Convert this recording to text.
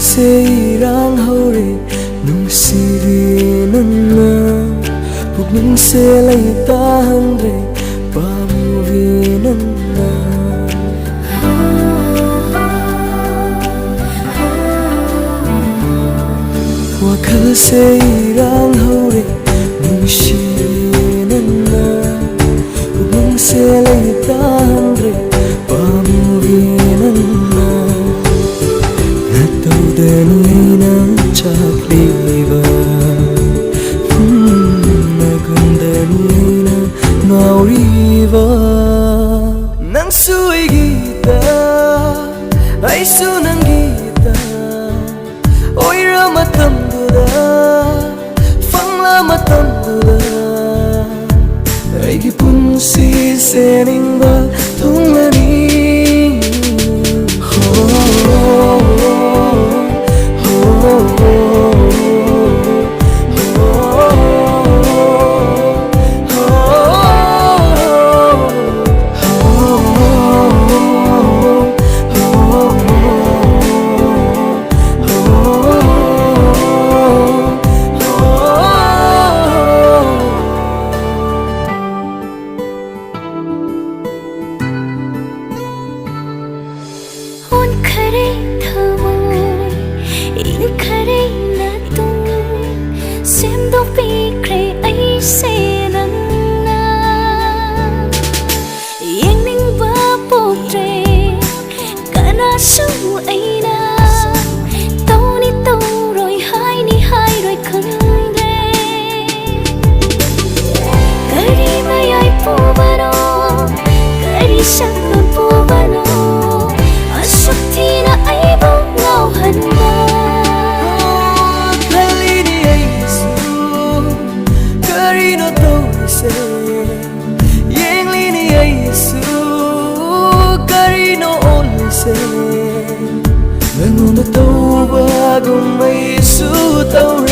se irang hore nung siri nanna buk nung se lai ta handre pamuvi nanna wakhal se irang hore nung siri nanna buk nung se lai ta handre pamuvi nanna Naina chakliva Nagundanina nauriva Nang sui gita Ay sunang gita Oira matamduda Fangla matamduda Ay gipunsi seningba tunglani Nganong tauba kung may sutaw